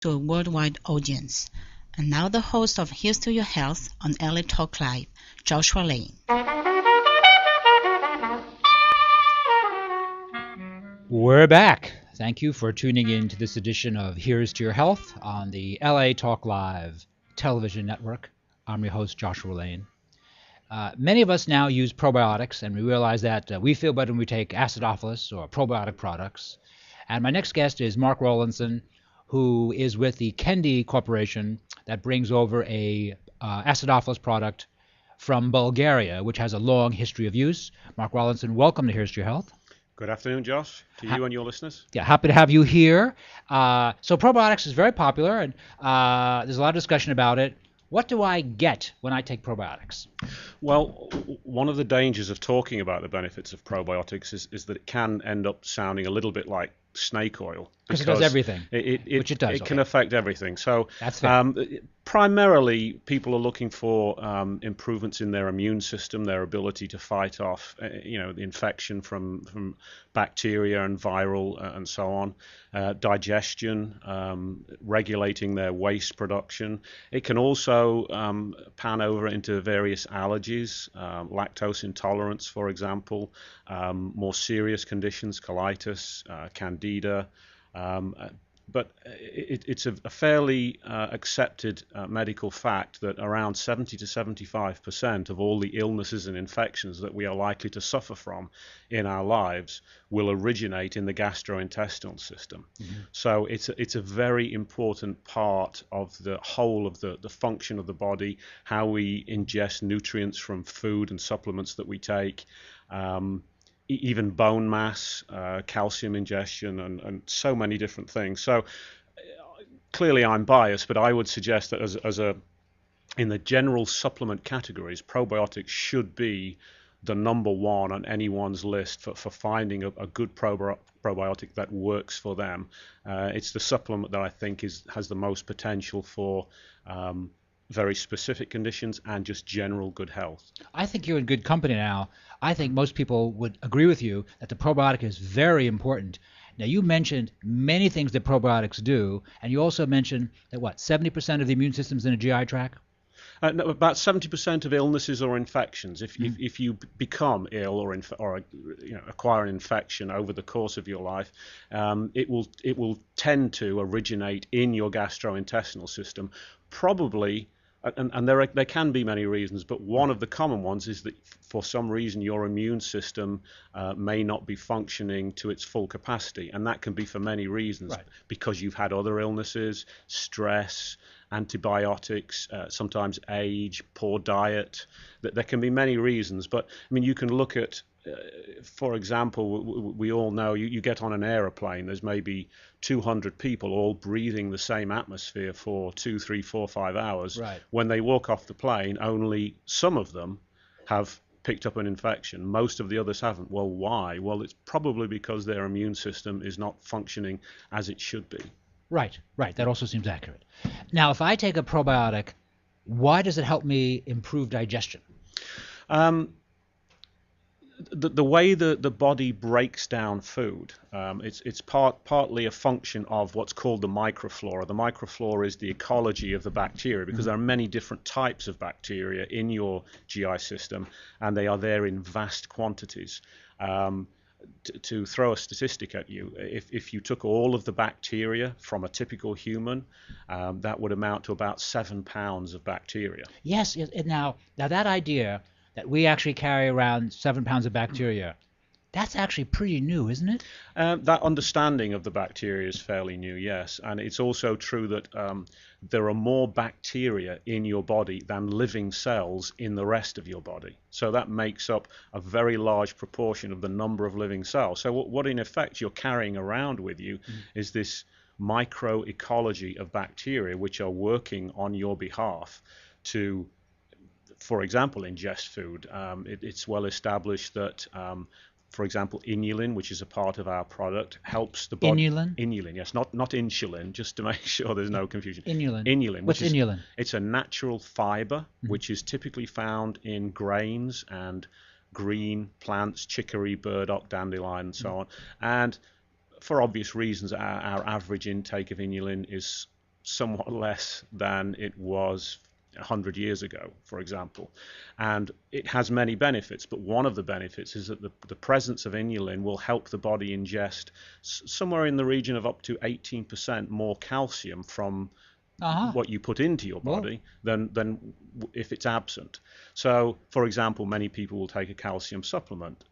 to a worldwide audience. And now the host of Here's to Your Health on LA Talk Live, Joshua Lane. We're back. Thank you for tuning in to this edition of Here's to Your Health on the LA Talk Live television network. I'm your host, Joshua Lane. Many of us now use probiotics, and we realize that we feel better when we take acidophilus or probiotic products. And my next guest is Mark Rollinson, who is with the Kendy Corporation that brings over a acidophilus product from Bulgaria, which has a long history of use. Mark Rollinson, welcome to Here's to Your Health. Good afternoon, Josh, to you and your listeners. Yeah, happy to have you here. So probiotics is very popular, and there's a lot of discussion about it. What do I get when I take probiotics? Well, one of the dangers of talking about the benefits of probiotics is that it can end up sounding a little bit like snake oil. Because it does everything, which it does. It can affect everything. So that's fair. Primarily, people are looking for improvements in their immune system, their ability to fight off, the infection from bacteria and viral and so on, digestion, regulating their waste production. It can also pan over into various allergies, lactose intolerance, for example, more serious conditions, colitis, candida. But it's a fairly accepted medical fact that around 70 to 75% of all the illnesses and infections that we are likely to suffer from in our lives will originate in the gastrointestinal system. Mm-hmm. So it's a very important part of the whole of the function of the body, how we ingest nutrients from food and supplements that we take. Even bone mass, calcium ingestion, and so many different things. So clearly I'm biased, but I would suggest that in the general supplement categories, probiotics should be the number one on anyone's list for finding a good probiotic that works for them. It's the supplement that I think has the most potential for very specific conditions and just general good health. I think you're in good company now. I think most people would agree with you that the probiotic is very important. Now, you mentioned many things that probiotics do, and you also mentioned that, 70% of the immune system is in the GI tract? No, about 70% of illnesses or infections. If you become ill or acquire an infection over the course of your life, it will tend to originate in your gastrointestinal system, probably. And there can be many reasons, but one of the common ones is that for some reason your immune system may not be functioning to its full capacity, and that can be for many reasons. Right. Because you've had other illnesses, stress, antibiotics, sometimes age, poor diet. There can be many reasons, but I mean, you can look at, for example, we all know you get on an aeroplane, there's maybe 200 people all breathing the same atmosphere for 2, 3, 4, 5 hours. Right. When they walk off the plane, only some of them have picked up an infection. Most of the others haven't. Well, why? Well, it's probably because their immune system is not functioning as it should be. Right. That also seems accurate. Now, if I take a probiotic, why does it help me improve digestion? The way the body breaks down food, it's partly a function of what's called the microflora. The microflora is the ecology of the bacteria, because there are many different types of bacteria in your GI system, and they are there in vast quantities. To throw a statistic at you, if you took all of the bacteria from a typical human, that would amount to about 7 pounds of bacteria. Yes. Now that idea that we actually carry around 7 pounds of bacteria, that's actually pretty new, isn't it? That understanding of the bacteria is fairly new, yes. And it's also true that there are more bacteria in your body than living cells in the rest of your body. So that makes up a very large proportion of the number of living cells. So what in effect you're carrying around with you is this microecology of bacteria which are working on your behalf to, for example, ingest food. It's well established that for example, inulin, which is a part of our product, helps the body. Inulin, yes, not insulin, just to make sure there's no confusion. Inulin. What's inulin? It's a natural fiber which is typically found in grains and green plants, chicory, burdock, dandelion, and so on. And for obvious reasons, our average intake of inulin is somewhat less than it was 100 years ago, for example. And it has many benefits, but one of the benefits is that the presence of inulin will help the body ingest somewhere in the region of up to 18% more calcium from what you put into your body than if it's absent. So, for example, many people will take a calcium supplement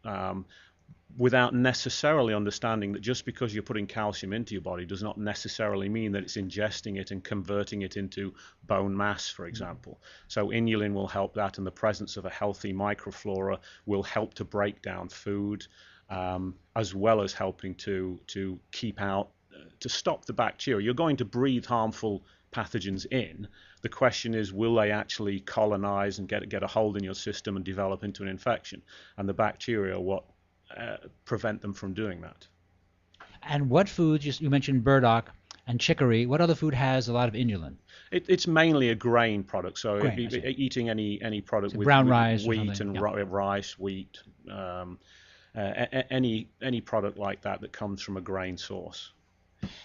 without necessarily understanding that just because you're putting calcium into your body does not necessarily mean that it's ingesting it and converting it into bone mass, for example. So inulin will help that, and the presence of a healthy microflora will help to break down food, as well as helping to keep out, to stop the bacteria. You're going to breathe harmful pathogens in. The question is, will they actually colonize and get a hold in your system and develop into an infection? And the bacteria are what prevent them from doing that. And what foods, you mentioned burdock and chicory, what other food has a lot of inulin? It's mainly a grain product, so Grain, eating any product so with brown rice wheat and rice, wheat, any product like that comes from a grain source.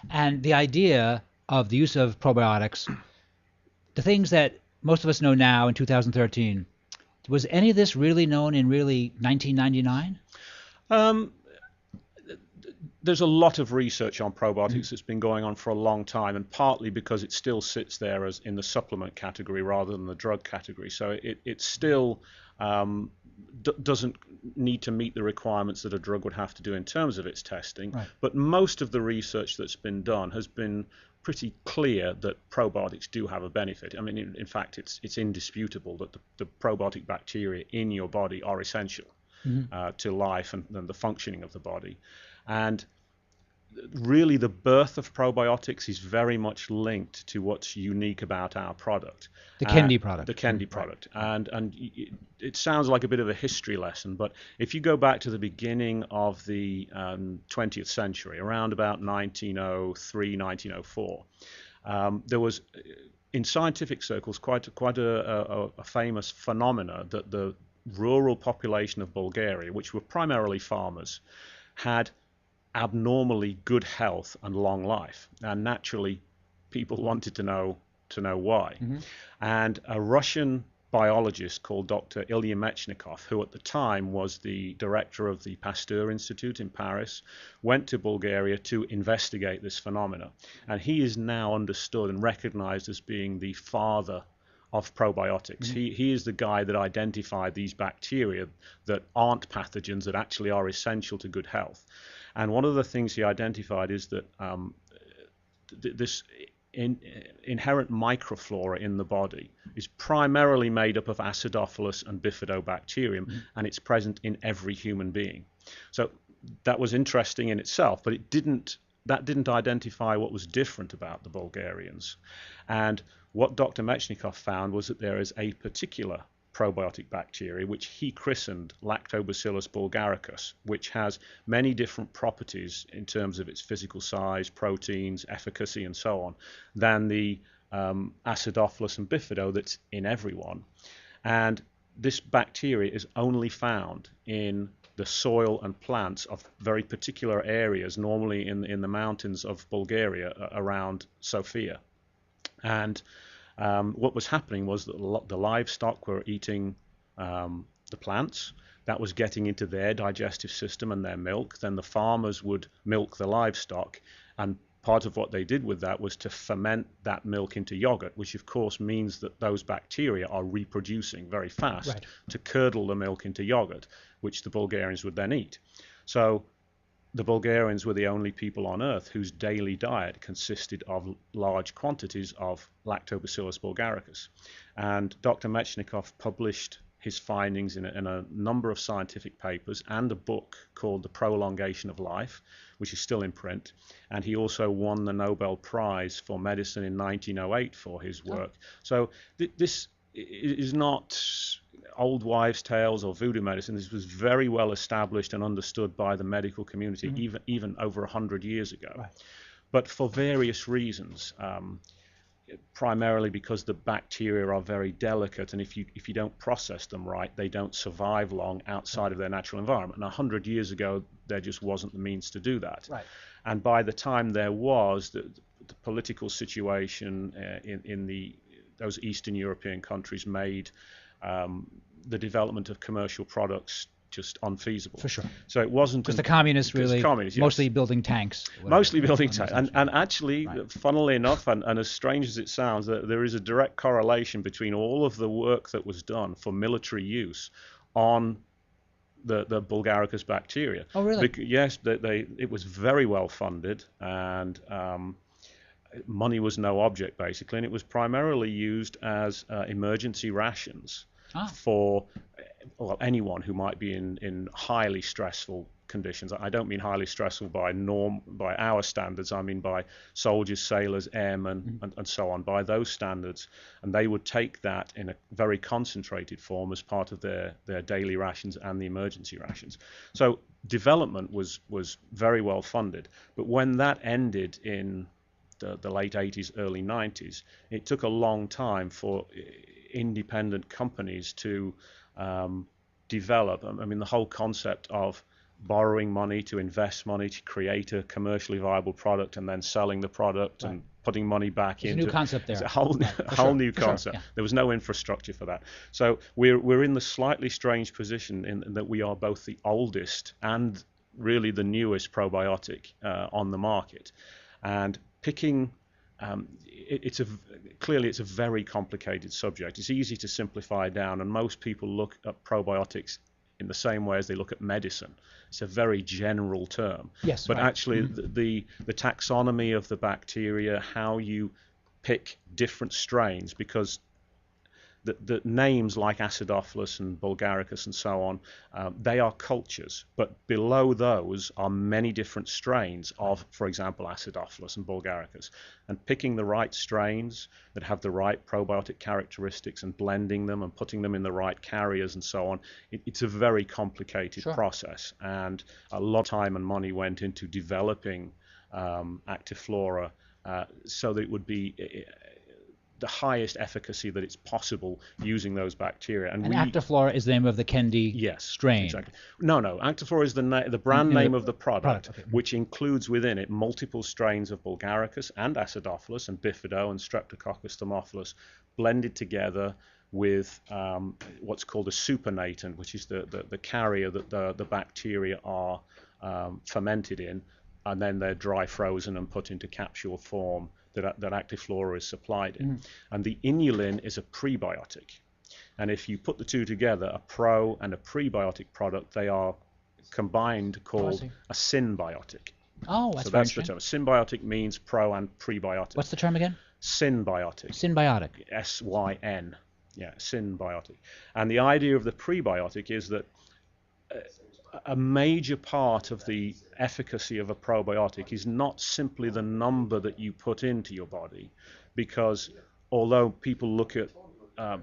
And the idea of the use of probiotics, the things that most of us know now in 2013, was any of this really known in 1999? There's a lot of research on probiotics that's been going on for a long time, and partly because it still sits there as in the supplement category rather than the drug category. So it still doesn't need to meet the requirements that a drug would have to do in terms of its testing. Right. But most of the research that's been done has been pretty clear that probiotics do have a benefit. I mean, in fact, it's indisputable that the probiotic bacteria in your body are essential to life and the functioning of the body. And really, the birth of probiotics is very much linked to what's unique about our product. The Kendy product. The Kendy product. And it sounds like a bit of a history lesson, but if you go back to the beginning of the 20th century, around about 1903, 1904, there was, in scientific circles, quite a famous phenomena that the rural population of Bulgaria, which were primarily farmers, had abnormally good health and long life, and naturally people wanted to know why. And a Russian biologist called Dr. Ilya Mechnikov, who at the time was the director of the Pasteur Institute in Paris, went to Bulgaria to investigate this phenomena, and he is now understood and recognized as being the father of probiotics. He is the guy that identified these bacteria that aren't pathogens, that actually are essential to good health. And one of the things he identified is that this inherent microflora in the body is primarily made up of acidophilus and bifidobacterium, and it's present in every human being. So that was interesting in itself, but that didn't identify what was different about the Bulgarians. And what Dr. Mechnikov found was that there is a particular probiotic bacteria, which he christened Lactobacillus bulgaricus, which has many different properties in terms of its physical size, proteins, efficacy, and so on, than the acidophilus and bifido that's in everyone. And this bacteria is only found in the soil and plants of very particular areas, normally in the mountains of Bulgaria around Sofia. And what was happening was that the livestock were eating the plants. That was getting into their digestive system and their milk. Then the farmers would milk the livestock, and part of what they did with that was to ferment that milk into yogurt, which of course means that those bacteria are reproducing very fast to curdle the milk into yogurt, which the Bulgarians would then eat. So the Bulgarians were the only people on earth whose daily diet consisted of large quantities of Lactobacillus bulgaricus. And Dr. Mechnikov published his findings in a number of scientific papers and a book called The Prolongation of Life, which is still in print. And he also won the Nobel Prize for Medicine in 1908 for his work. So this is not old wives' tales or voodoo medicine. This was very well established and understood by the medical community even over 100 years ago. But for various reasons, primarily because the bacteria are very delicate, and if you don't process them right, they don't survive long outside of their natural environment. And 100 years ago, there just wasn't the means to do that. And by the time there was, the political situation in those Eastern European countries made the development of commercial products just unfeasible. For sure. So it wasn't because the communists really mostly building tanks. Mostly building tanks. And actually, funnily enough, and as strange as it sounds, there is a direct correlation between all of the work that was done for military use on the Bulgaricus bacteria. Oh, really? Yes, it was very well funded, and money was no object, basically, and it was primarily used as emergency rations for anyone who might be in highly stressful conditions. I don't mean highly stressful by our standards. I mean by soldiers, sailors, airmen, and so on, by those standards. And they would take that in a very concentrated form as part of their daily rations and the emergency rations. So development was very well funded. But when that ended in the late 80s, early 90s, it took a long time for independent companies to develop. I mean, the whole concept of borrowing money to invest money to create a commercially viable product and then selling the product and putting money back into a new concept there. It's a whole new concept. There was no infrastructure for that. So we're in the slightly strange position in that we are both the oldest and really the newest probiotic on the market, and picking. Clearly it's a very complicated subject. It's easy to simplify down, and most people look at probiotics in the same way as they look at medicine. It's a very general term. Yes. But actually the taxonomy of the bacteria, how you pick different strains, because the names like Acidophilus and Bulgaricus and so on, they are cultures, but below those are many different strains of, for example, Acidophilus and Bulgaricus. And picking the right strains that have the right probiotic characteristics and blending them and putting them in the right carriers and so on, it's a very complicated process. And a lot of time and money went into developing Actiflora so that it would be the highest efficacy that it's possible using those bacteria. And Actiflora is the name of the Kendy strain. Exactly. No, Actiflora is the brand name of the product, which includes within it multiple strains of Bulgaricus and Acidophilus and Bifido and Streptococcus thermophilus blended together with what's called a supernatant, which is the carrier that the bacteria are fermented in, and then they're dry frozen and put into capsule form that Actiflora is supplied in. And the inulin is a prebiotic. And if you put the two together, a pro and a prebiotic product, they are combined called a synbiotic. Oh, that's so that's the term. Symbiotic means pro and prebiotic. What's the term again? Synbiotic. Symbiotic. S-Y-N. Yeah, synbiotic. And the idea of the prebiotic is that a major part of the efficacy of a probiotic is not simply the number that you put into your body, because although people look at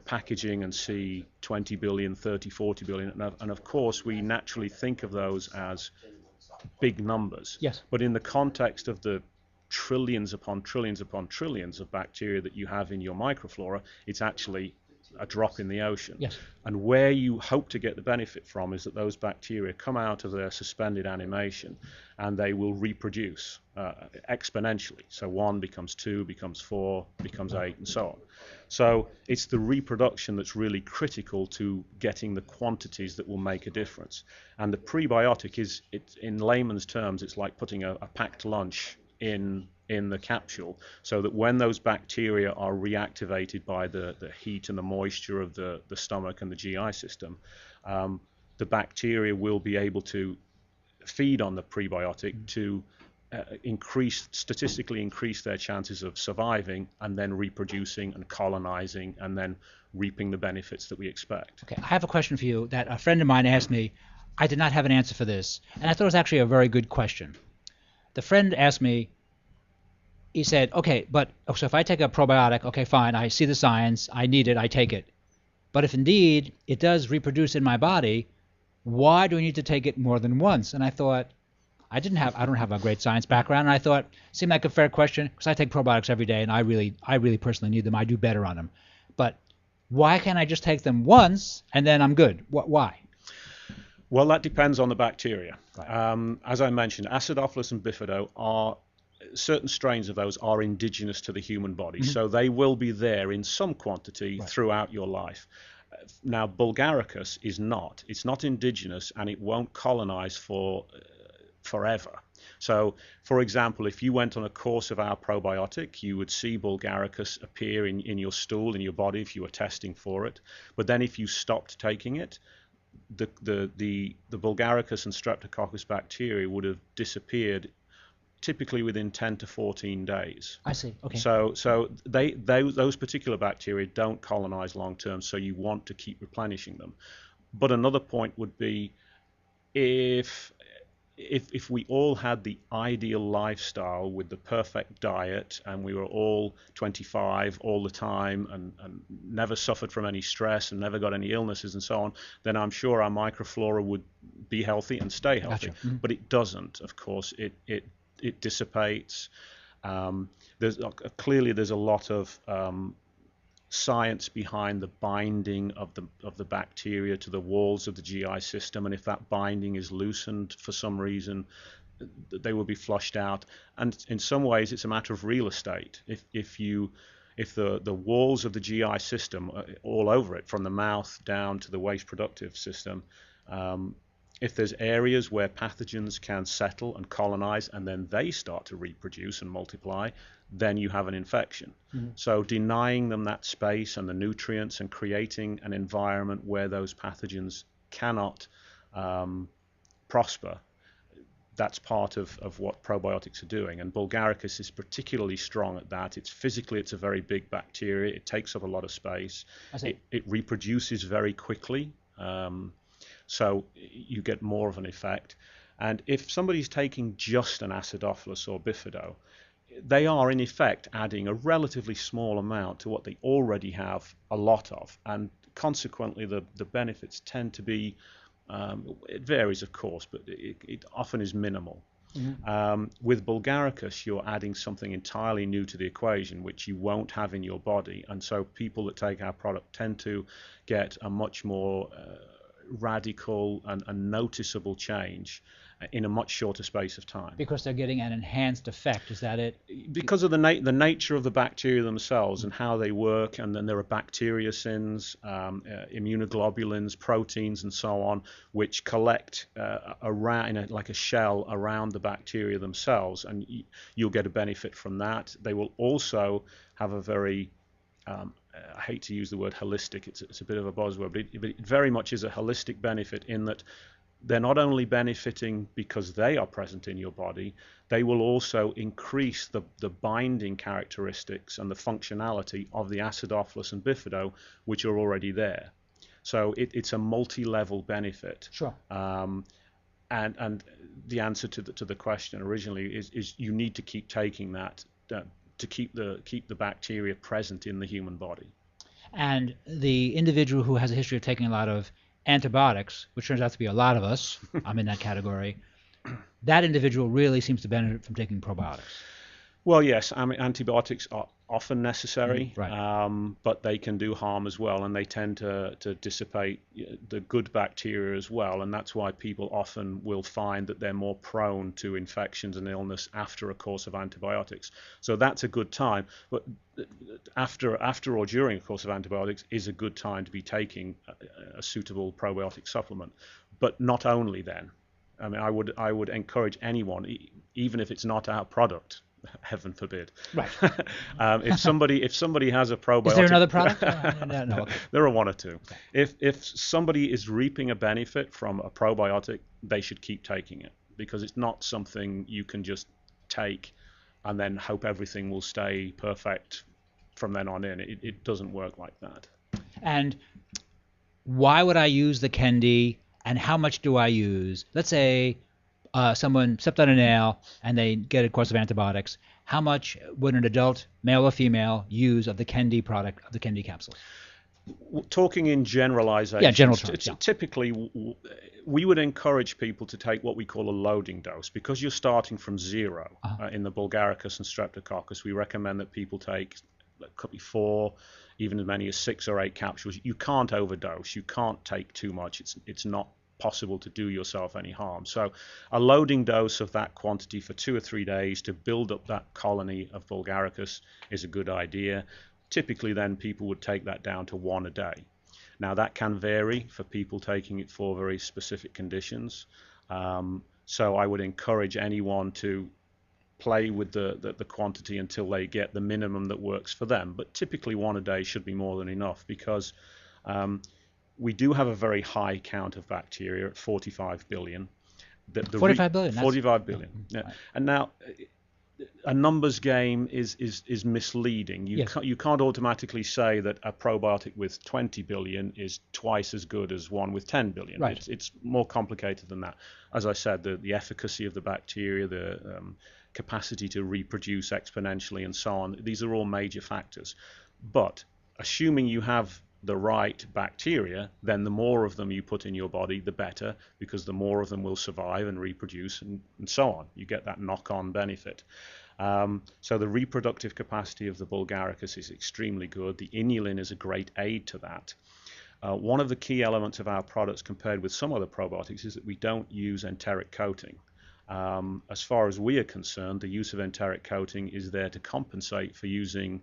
packaging and see 20 billion, 30, 40 billion, and of course we naturally think of those as big numbers. Yes. But in the context of the trillions upon trillions upon trillions of bacteria that you have in your microflora, it's actually a drop in the ocean. Yes. And where you hope to get the benefit from is that those bacteria come out of their suspended animation and they will reproduce exponentially. So 1 becomes 2, becomes 4, becomes 8, and so on. So it's the reproduction that's really critical to getting the quantities that will make a difference. And the prebiotic is, in layman's terms, it's like putting a packed lunch in the capsule, so that when those bacteria are reactivated by the heat and the moisture of the stomach and the GI system, the bacteria will be able to feed on the prebiotic to statistically increase their chances of surviving and then reproducing and colonizing and then reaping the benefits that we expect. Okay, I have a question for you that a friend of mine asked me. I did not have an answer for this, and I thought it was actually a very good question. The friend asked me, he said, okay, but so if I take a probiotic, okay, fine, I see the science, I need it, I take it. But if indeed it does reproduce in my body, why do I need to take it more than once? And I thought, I don't have a great science background, and I thought, seemed like a fair question, because I take probiotics every day, and I really personally need them. I do better on them. But why can't I just take them once, and then I'm good? Why? Well, that depends on the bacteria. Right. As I mentioned, Acidophilus and Bifido are certain strains of those are indigenous to the human body, so they will be there in some quantity throughout your life. Now, Bulgaricus is not. It's not indigenous, and it won't colonize for forever. So, for example, if you went on a course of our probiotic, you would see Bulgaricus appear in your stool, in your body, if you were testing for it. But then if you stopped taking it, the Bulgaricus and Streptococcus bacteria would have disappeared typically within 10 to 14 days. I see. Okay. So those particular bacteria don't colonize long term, so you want to keep replenishing them. But another point would be, if we all had the ideal lifestyle with the perfect diet, and we were all 25 all the time and never suffered from any stress and never got any illnesses and so on, then I'm sure our microflora would be healthy and stay healthy. Gotcha. Mm-hmm. But it doesn't, of course. It dissipates. Clearly there's a lot of science behind the binding of the bacteria to the walls of the GI system, and if that binding is loosened for some reason, they will be flushed out. And in some ways, it's a matter of real estate. If the walls of the GI system, all over it, from the mouth down to the waste productive system, if there's areas where pathogens can settle and colonize, and then they start to reproduce and multiply, then you have an infection. Mm-hmm. So denying them that space and the nutrients and creating an environment where those pathogens cannot prosper, that's part of what probiotics are doing. And Bulgaricus is particularly strong at that. It's a very big bacteria. It takes up a lot of space. It reproduces very quickly. So you get more of an effect. And if somebody's taking just an Acidophilus or Bifido, they are in effect adding a relatively small amount to what they already have a lot of. And consequently, the benefits tend to be, it varies of course, but it often is minimal. Mm-hmm. With Bulgaricus, you're adding something entirely new to the equation, which you won't have in your body. And so people that take our product tend to get a much more radical and noticeable change in a much shorter space of time. Because they're getting an enhanced effect, is that it? Because of the nature of the bacteria themselves and how they work, and then there are bacteriocins, immunoglobulins, proteins, and so on, which collect around like a shell around the bacteria themselves, and you'll get a benefit from that. They will also have a very I hate to use the word holistic, it's a bit of a buzzword, but it very much is a holistic benefit in that they're not only benefiting because they are present in your body, they will also increase the binding characteristics and the functionality of the Acidophilus and Bifido, which are already there. So it's a multi-level benefit. Sure. And the answer to the question originally is you need to keep taking that to keep the bacteria present in the human body. And the individual who has a history of taking a lot of antibiotics, which turns out to be a lot of us, I'm in that category, that individual really seems to benefit from taking probiotics. Well, yes, I mean, antibiotics are often necessary, right. But they can do harm as well, and they tend to dissipate the good bacteria as well, and that's why people often will find that they're more prone to infections and illness after a course of antibiotics. So that's a good time, but after or during a course of antibiotics is a good time to be taking a suitable probiotic supplement, but not only then. I mean, I would encourage anyone, even if it's not our product, heaven forbid. Right. If somebody has a probiotic, is there another product? No. There are one or two. Okay. If somebody is reaping a benefit from a probiotic, they should keep taking it, because it's not something you can just take and then hope everything will stay perfect from then on in. It doesn't work like that. And why would I use the Kendy, and how much do I use? Let's say someone stepped on a nail and they get a course of antibiotics. How much would an adult, male or female, use of the Kendy product, of the Kendy capsule? Talking in generalizations, yeah, general terms, typically we would encourage people to take what we call a loading dose, because you're starting from zero. In the Bulgaricus and Streptococcus, we recommend that people take, it could be 4, even as many as 6 or 8 capsules. You can't overdose. You can't take too much. It's not possible to do yourself any harm. So a loading dose of that quantity for 2 or 3 days to build up that colony of Bulgaricus is a good idea. Typically then people would take that down to 1 a day. Now that can vary for people taking it for very specific conditions. So I would encourage anyone to play with the quantity until they get the minimum that works for them. But typically 1 a day should be more than enough, because we do have a very high count of bacteria at 45 billion. 45 billion? 45 billion. Yeah. Right. And now a numbers game is misleading. You can't automatically say that a probiotic with 20 billion is twice as good as one with 10 billion. Right. It's more complicated than that. As I said, the efficacy of the bacteria, the capacity to reproduce exponentially and so on, these are all major factors. But assuming you have the right bacteria, then the more of them you put in your body, the better, because the more of them will survive and reproduce and so on. You get that knock-on benefit. So the reproductive capacity of the Bulgaricus is extremely good. The inulin is a great aid to that. One of the key elements of our products compared with some other probiotics is that we don't use enteric coating. As far as we are concerned, the use of enteric coating is there to compensate for using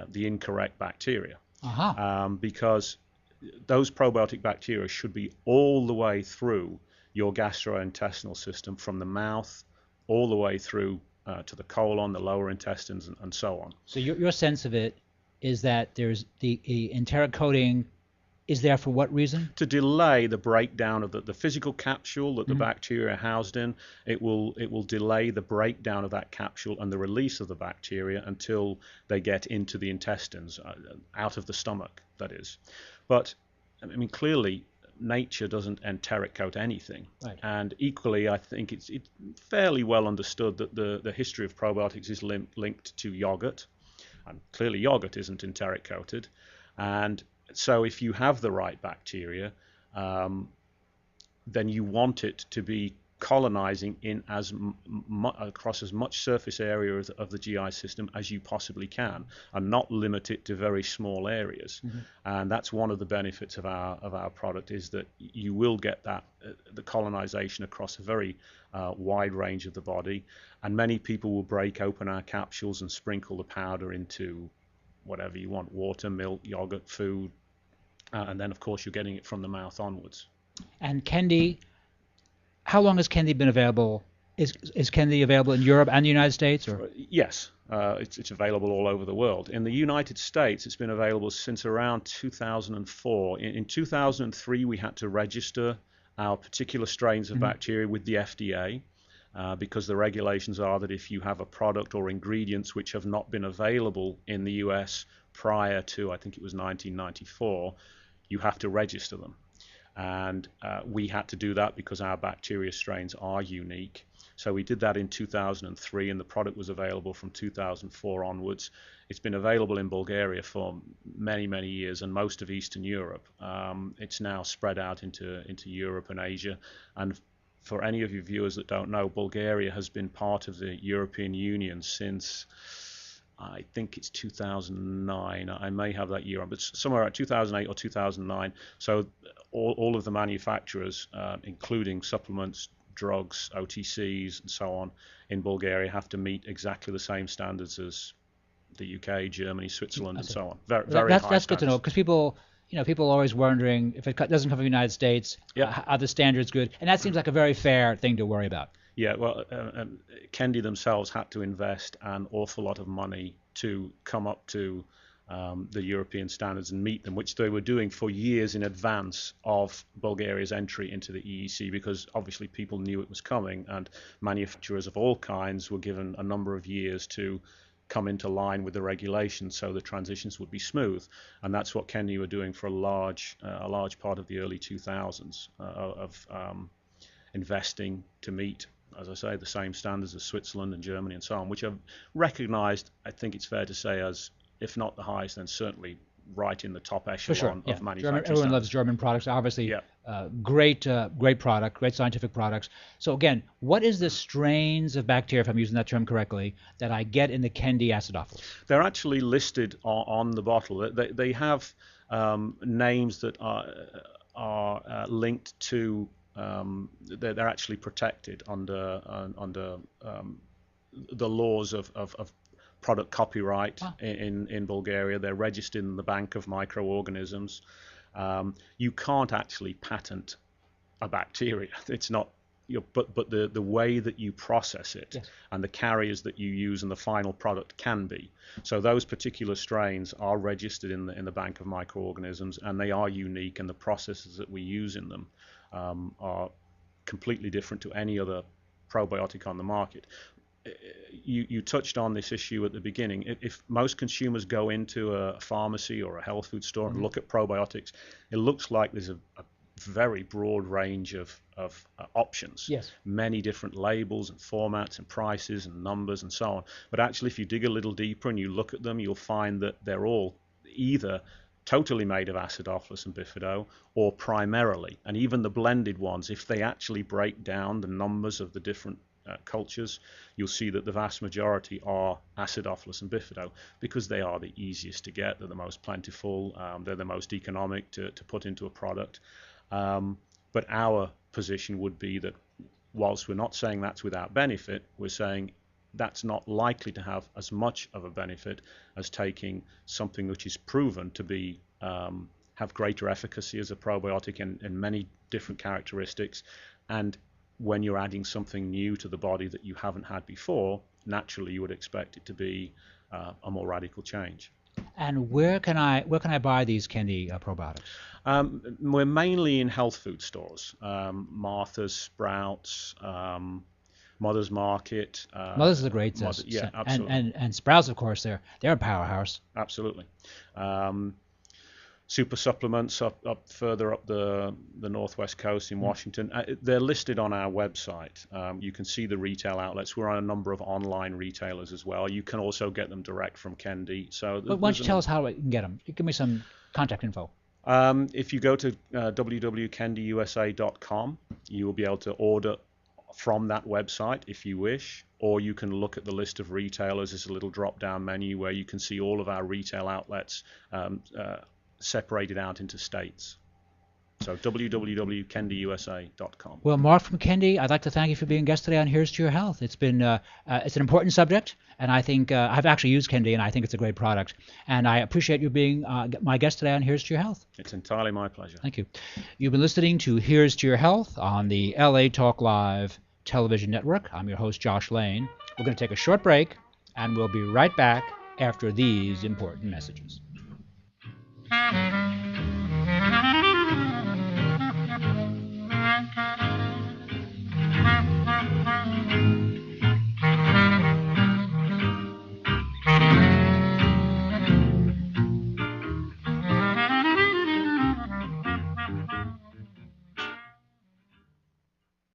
the incorrect bacteria. Because those probiotic bacteria should be all the way through your gastrointestinal system, from the mouth all the way through to the colon, the lower intestines, and so on. So your sense of it is that there's the enteric coating is there for what reason? To delay the breakdown of the physical capsule that the bacteria are housed in. It will delay the breakdown of that capsule and the release of the bacteria until they get into the intestines, out of the stomach, that is. But I mean, clearly nature doesn't enteric coat anything. Right. And equally, I think it's fairly well understood that the history of probiotics is linked to yogurt, and clearly yogurt isn't enteric coated. And so if you have the right bacteria, then you want it to be colonizing in across as much surface area of the GI system as you possibly can, and not limit it to very small areas. And that's one of the benefits of our product, is that you will get that the colonization across a very wide range of the body. And many people will break open our capsules and sprinkle the powder into whatever you want: water, milk, yogurt, food, and then of course you're getting it from the mouth onwards. And Kendy, how long has Kendy been available? Is Kendy available in Europe and the United States? Or? Yes, it's available all over the world. In the United States, it's been available since around 2004. In 2003, we had to register our particular strains of bacteria with the FDA. Because the regulations are that if you have a product or ingredients which have not been available in the US prior to, I think it was 1994, you have to register them. And we had to do that because our bacteria strains are unique. So we did that in 2003, and the product was available from 2004 onwards. It's been available in Bulgaria for many, many years, and most of Eastern Europe. It's now spread out into Europe and Asia. And for any of you viewers that don't know, Bulgaria has been part of the European Union since, I think it's 2009. I may have that year on, but somewhere at 2008 or 2009. So all of the manufacturers, including supplements, drugs, OTCs, and so on, in Bulgaria have to meet exactly the same standards as the UK, Germany, Switzerland, and so on. Very high that's good to know, because people are always wondering if it doesn't come from the United States, are the standards good? And that seems like a very fair thing to worry about. Yeah, well, Kendy themselves had to invest an awful lot of money to come up to the European standards and meet them, which they were doing for years in advance of Bulgaria's entry into the EEC, because obviously people knew it was coming, and manufacturers of all kinds were given a number of years to come into line with the regulations so the transitions would be smooth. And that's what Kendy were doing for a large part of the early 2000s, of investing to meet, as I say, the same standards as Switzerland and Germany and so on, which are recognized, I think it's fair to say, as, if not the highest, then certainly right in the top echelon of manufacturing. Everyone loves German products, obviously. Great product, great scientific products. So again, what is the strains of bacteria, if I'm using that term correctly, that I get in the Kendy Acidophilus? They're actually listed on the bottle. They have names that are linked to they're actually protected under the laws of product copyright in Bulgaria. They're registered in the Bank of Microorganisms. You can't actually patent a bacteria. It's not, but the way that you process it, yes, and the carriers that you use and the final product can be. So those particular strains are registered in the Bank of Microorganisms, and they are unique, and the processes that we use in them are completely different to any other probiotic on the market. You touched on this issue at the beginning. If most consumers go into a pharmacy or a health food store and look at probiotics, it looks like there's a very broad range of options. Yes. Many different labels and formats and prices and numbers and so on. But actually, if you dig a little deeper and you look at them, you'll find that they're all either totally made of Acidophilus and Bifido, or primarily, and even the blended ones, if they actually break down the numbers of the different cultures, you'll see that the vast majority are Acidophilus and Bifido, because they are the easiest to get, they're the most plentiful, they're the most economic to put into a product. But our position would be that whilst we're not saying that's without benefit, we're saying that's not likely to have as much of a benefit as taking something which is proven to be have greater efficacy as a probiotic in many different characteristics. And when you're adding something new to the body that you haven't had before, naturally you would expect it to be a more radical change. And where can I buy these Kendy probiotics? We're mainly in health food stores, Martha's, Sprouts, Mother's Market. Mother's is a great yeah, absolutely. And Sprouts, of course, they're a powerhouse. Absolutely. Super supplements up further up the northwest coast in Washington. They're listed on our website. You can see the retail outlets. We're on a number of online retailers as well. You can also get them direct from Kendy. So why don't you tell us how we can get them? Give me some contact info. If you go to www.kendyusa.com, you will be able to order from that website if you wish, or you can look at the list of retailers. There's a little drop-down menu where you can see all of our retail outlets separated out into states. So www.kendyusa.com. Well, Mark from Kendy, I'd like to thank you for being a guest today on Here's to Your Health. It's been it's an important subject, and I think I've actually used Kendy, and I think it's a great product. And I appreciate you being my guest today on Here's to Your Health. It's entirely my pleasure. Thank you. You've been listening to Here's to Your Health on the LA Talk Live television network. I'm your host, Josh Lane. We're going to take a short break, and we'll be right back after these important messages.